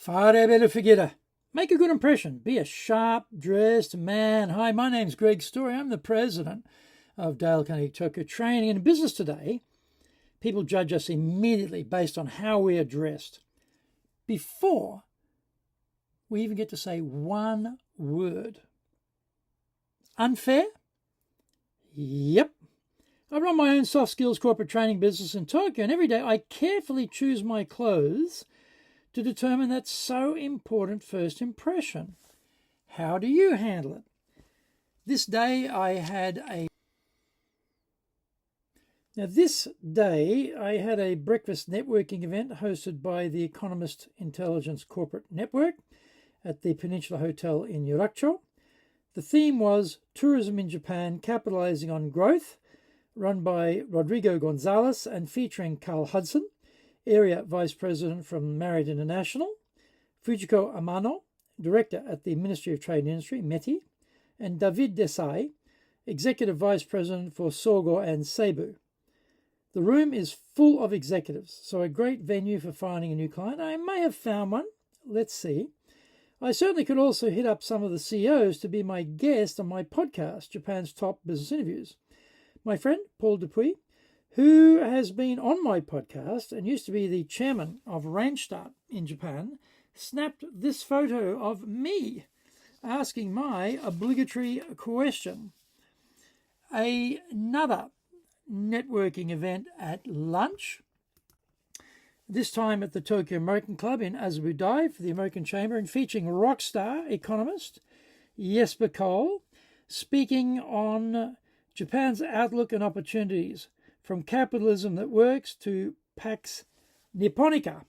Fare bella figura. Make a good impression. Be a sharp-dressed man. Hi, my name's Greg Story. I'm the president of Dale Carnegie Tokyo Training. In business today, people judge us immediately based on how we are dressed, before we even get to say one word. Unfair? Yep. I run my own soft skills corporate training business in Tokyo, and every day I carefully choose my clothes to determine that so important first impression. How do you handle it? This day I had a breakfast networking event hosted by the Economist Intelligence Corporate Network at the Penninsular Hotel in Yurakucho. The theme was Tourism in Japan, Capitalising on Growth, run by Rodrigo Gonzalez and featuring Karl Hudson, Area Vice President from Marriott International, Fujiko Amano, Director at the Ministry of Trade and Industry, METI, and Davide Desai, Executive Vice President for Sogo Seibu. The room is full of executives, so a great venue for finding a new client. I may have found one. Let's see. I certainly could also hit up some of the CEOs to be my guest on my podcast, Japan's Top Business Interviews. My friend, Paul Dupuis, who has been on my podcast and used to be the chairman of Randstadt in Japan, snapped this photo of me asking my obligatory question. Another networking event at lunch, this time at the Tokyo American Club in Azabudai for the American Chamber, and featuring rock star economist Jesper Kohl, speaking on Japan's outlook and opportunities, from capitalism that works to Pax Nipponica.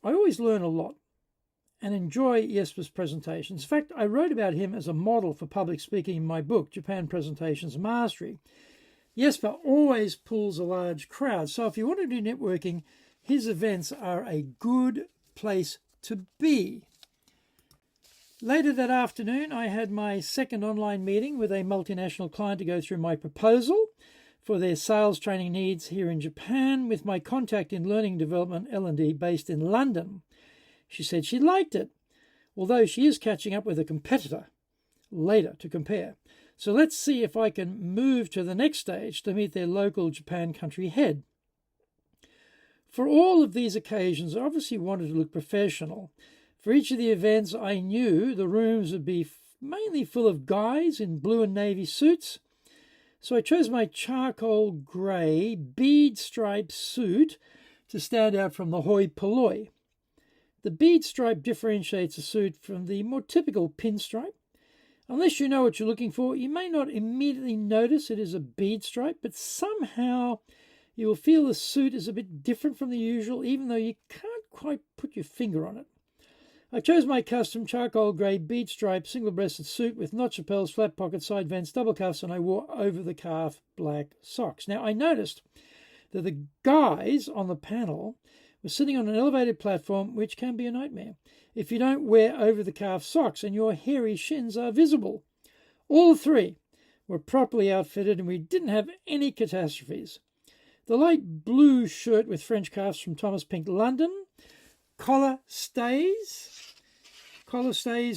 I always learn a lot and enjoy Jesper's presentations. In fact, I wrote about him as a model for public speaking in my book, Japan Presentations Mastery. Jesper always pulls a large crowd, so if you want to do networking, his events are a good place to be. Later that afternoon, I had my second online meeting with a multinational client to go through my proposal for their sales training needs here in Japan with my contact in Learning and Development L&D based in London. She said she liked it, although she is catching up with a competitor later to compare. So let's see if I can move to the next stage to meet their local Japan country head. For all of these occasions, I obviously wanted to look professional. For each of the events, I knew the rooms would be mainly full of guys in blue and navy suits. So I chose my charcoal grey bead-striped suit to stand out from the hoi polloi. The bead stripe differentiates a suit from the more typical pinstripe. Unless you know what you're looking for, you may not immediately notice it is a bead stripe, but somehow you will feel the suit is a bit different from the usual, even though you can't quite put your finger on it. I chose my custom charcoal grey bead stripe single-breasted suit with notch lapels, flat pockets, side vents, double cuffs, and I wore over-the-calf black socks. Now, I noticed that the guys on the panel were sitting on an elevated platform, which can be a nightmare if you don't wear over-the-calf socks and your hairy shins are visible. All three were properly outfitted and we didn't have any catastrophes. The light blue shirt with French cuffs from Thomas Pink London, collar stays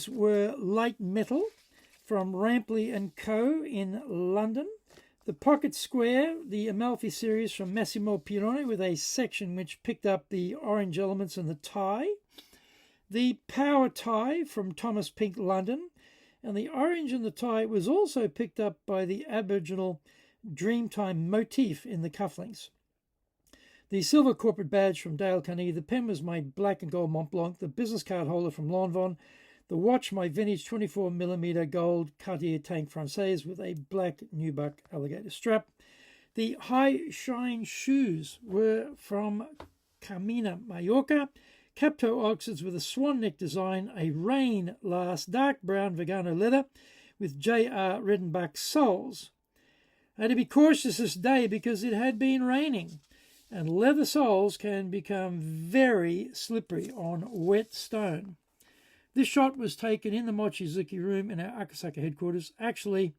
were light metal from Rampley & Co. in London. The pocket square, the Amalfi series from Massimo Pirone with a section which picked up the orange elements in the tie. The power tie from Thomas Pink London, and the orange in the tie was also picked up by the Aboriginal Dreamtime motif in the cufflinks. The silver corporate badge from Dale Carnegie, the pen was my black and gold Mont Blanc, the business card holder from Lanvin, the watch my vintage 24mm gold Cartier Tank Française with a black nubuck alligator strap. The high shine shoes were from Camina Mallorca, cap-toe oxfords with a swan neck design, a rain last dark brown Vegano leather with J.R. Redenbach soles. I had to be cautious this day because it had been raining, and leather soles can become very slippery on wet stone. This shot was taken in the Mochizuki room in our Akasaka headquarters. Actually,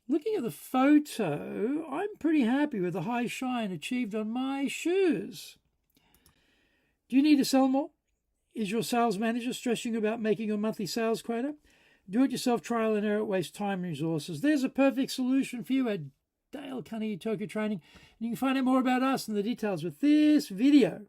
looking at the photo, I'm pretty happy with the high shine achieved on my shoes. Do you need to sell more? Is your sales manager stressing you about making your monthly sales quota? Do-it-yourself trial and error wastes time and resources. There's a perfect solution for you at Dale Carnegie Tokyo Training. And you can find out more about us and the details with this video.